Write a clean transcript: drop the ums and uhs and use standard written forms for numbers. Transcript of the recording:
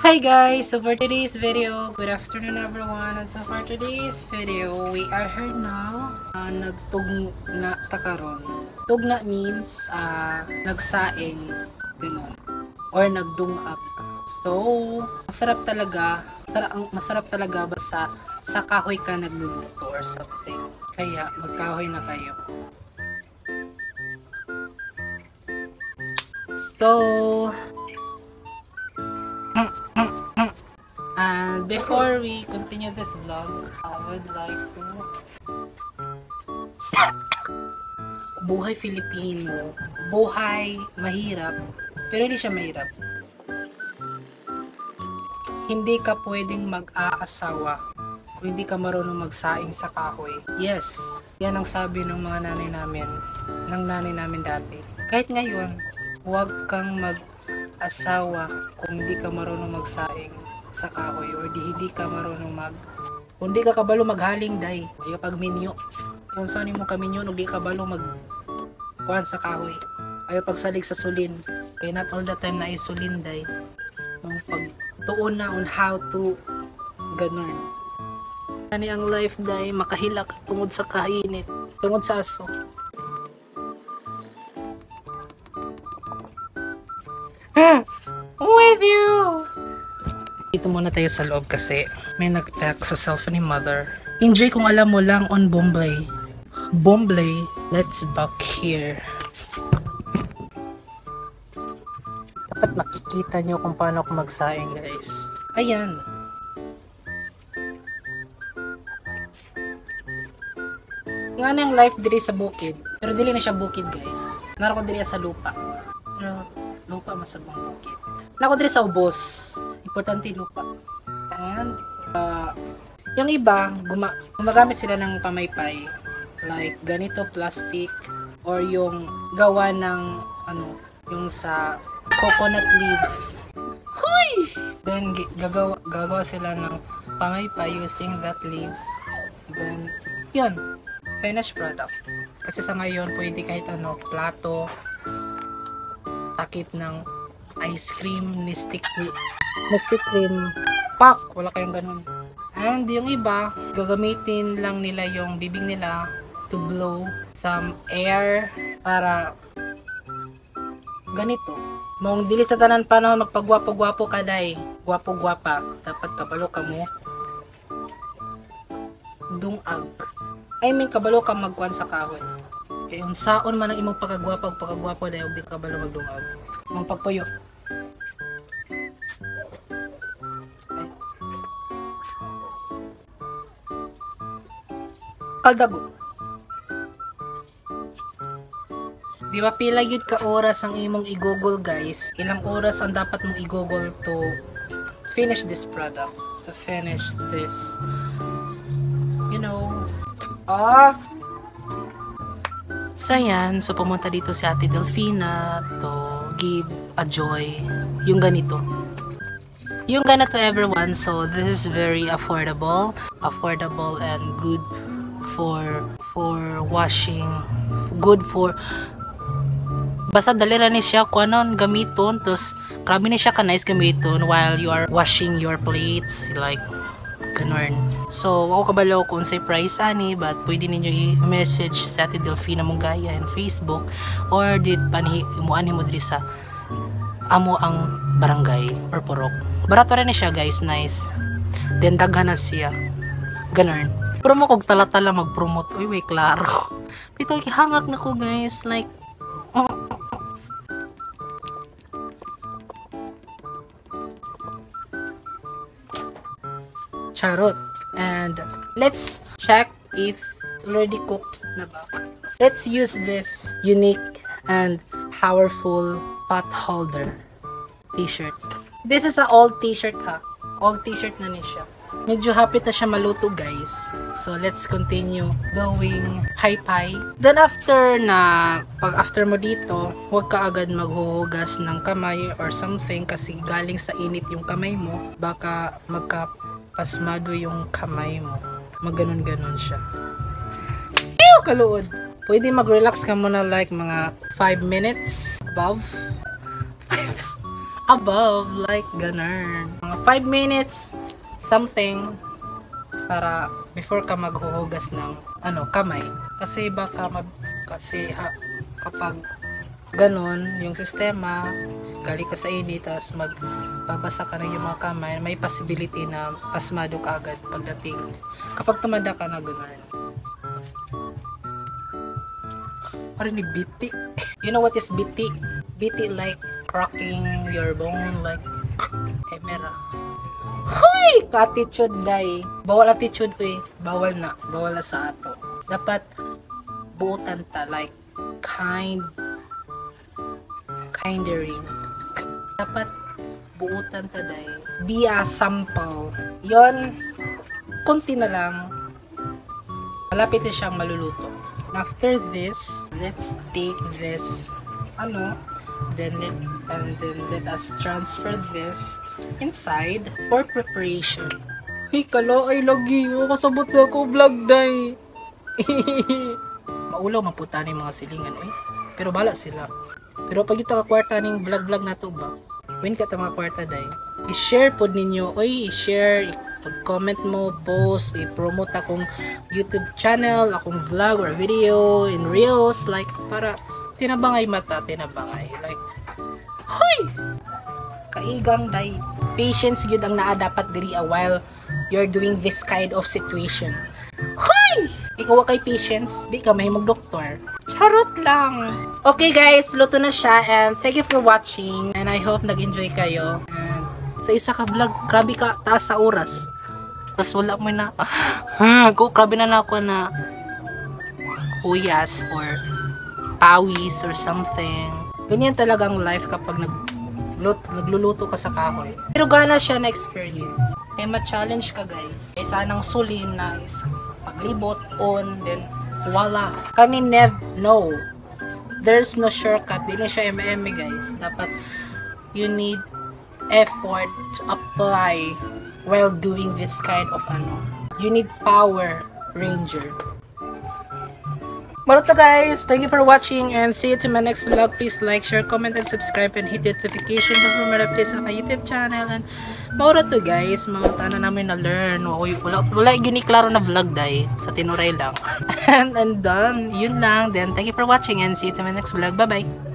Hi guys! So for today's video, good afternoon everyone. And so for today's video, we are here now. Nagtugna takaron. Tugna means nagsaing, ganun. Or nagdungag. So, masarap talaga basta sa kahoy ka nagluluto or something. Kaya magkahoy na kayo. So, and before we continue this vlog, I would like to buhay Filipino, buhay mahirap, pero hindi siya mahirap. Hindi ka pwedeng mag-aasawa kung hindi ka marunong magsaing sa kahoy. Yes, yan ang sabi ng mga nanay namin dati. Kahit ngayon, huwag kang mag-asawa kung hindi ka marunong magsaing sa kahoy or hindi ka marunong kung di ka kabalo maghaling day ayo pag minyo yung saan mo kaminyo nung di kabalo kuan sa kahoy ayo pagsalig sa sulin kaya not all the time na isulin day nung pagtuon na on how to ganun ani ang life day makahilak tungod sa kainit tungod sa aso. With you. Dito muna tayo sa loob kasi may nag-text sa cellphone ni mother. Enjoy kung alam mo lang on Bomblay. Bomblay, let's back here. Dapat makikita nyo kung paano ako magsaing guys. Ayan. Nga na yung life diri sa bukid. Pero dili na siya bukid guys. Naro ko diri sa lupa. Pero lupa masabang bukid. Nako diri sa ubos. Importante lupa. And yung iba gumagamit sila ng pamaypay like ganito plastic or yung gawa ng yung sa coconut leaves. Hoy! Then gagawa sila ng pamaypay using that leaves. Then yun, finished product. Kasi sa ngayon pwede kahit plato, takip ng ice cream, mystic cream pack, wala kayong ganun. And yung iba, gagamitin lang nila yung bibig nila to blow some air para ganito. Mong dili sa tanan panahon magpagwapo-gwapo ka day, gwapo-gwapa, dapat kabalo ka mo dungag. I mean kabalo ka magkuan sa kahoy. Yung saon man ang imong pagkagwapo day ug di kabalo magdungag. Mong pagpuyo. Kaldago. Di ba pila yun ka oras ang imong i-google guys? Ilang oras ang dapat mong i-google to finish this product? To finish this, So yan, so pumunta dito si Ate Delfina to give a joy. Yung ganito everyone. So this is very affordable and good for washing, good for basta dalira ni siya kung anon gamiton, tos grabe ni siya ka nice gamiton while you are washing your plates like ganun. So ako kabalo kung say price ani, but pwede ninyo i-message sa Ate Delfina mong gaya in Facebook or dit imuan mo diri sa amo ang barangay or purok. Barato rin ni siya guys, nice. Then daghan na siya ganun. Pero mo kog tala-tala mag-promote. Uy, way klaro. Dito hangak na ko guys. Like, charot. And let's check if it's already cooked na ba. Let's use this unique and powerful pot holder t-shirt. This is an old t-shirt ha. Old t-shirt na ni siya. Medyo hapit na siya maluto guys. So let's continue going high-pie. Then after mo dito, huwag ka agad maghuhugas ng kamay or something kasi galing sa init yung kamay mo. Baka magkapasmado yung kamay mo. Magganon-ganon siya. Ew! Kaluod! Pwede mag-relax ka muna like mga 5 minutes above. above, like ganun. Mga 5 minutes, something, para before ka maghuhugas ng kamay. Kasi baka kapag ganun, yung sistema, gali ka sa init, tapos magbabasa ka ng yung mga kamay, may possibility na pasmado ka agad pagdating. Kapag tumanda ka na ganun. Parang ni biti. You know what is biti? Biti like cracking your bone, like mera. Hoy! Ka-attitude day. Bawal attitude eh. Bawal na sa ato. Dapat buutan ta, like kindering. Dapat buutan ta day. Be a sample. Yon, konti na lang. Malapit na siyang maluluto. After this, let's take this then let us transfer this inside for preparation. Hey, kalo ay lagi kasabot sa ako vlog day. Maulaw maputa ni mga silingan pero bala sila. Pero pag ito ka kwarta ning vlog na to ba, win ka ta mga kwarta day, i-share pod ninyo, i-share, pag-comment mo, post, i-promote akong YouTube channel, akong vlog or video in reels, like para tinabangay mata, like hoy! Kaigang day. Patience gyud ang naa dapat diri while you're doing this kind of situation. Hoy! Ikaw kay patience, di ka mahimong doktor. Charot lang. Okay guys, luto na siya and thank you for watching and I hope nag-enjoy kayo. And sa isa ka vlog, grabe ka taas sa oras. Tapos wala mo na grabe na ako na uyas or pawis or something. Ganyan talagang life kapag nagluluto ka sa kahoy. Pero gana siya na experience. Kaya ma-challenge ka guys. Kaya sanang sulin na is paglibot on, then voila. No. There's no shortcut. Di na siya guys. Dapat you need effort to apply while doing this kind of you need Power Ranger. Maruto guys, thank you for watching and see you to my next vlog. Please like, share, comment, and subscribe and hit the notification bell for more updates on my YouTube channel. And maruto guys, mga tana namin na learn. Wala gini klaro na vlog day, sa tinuray lang. And done, yun lang. Then thank you for watching and see you to my next vlog. Bye bye.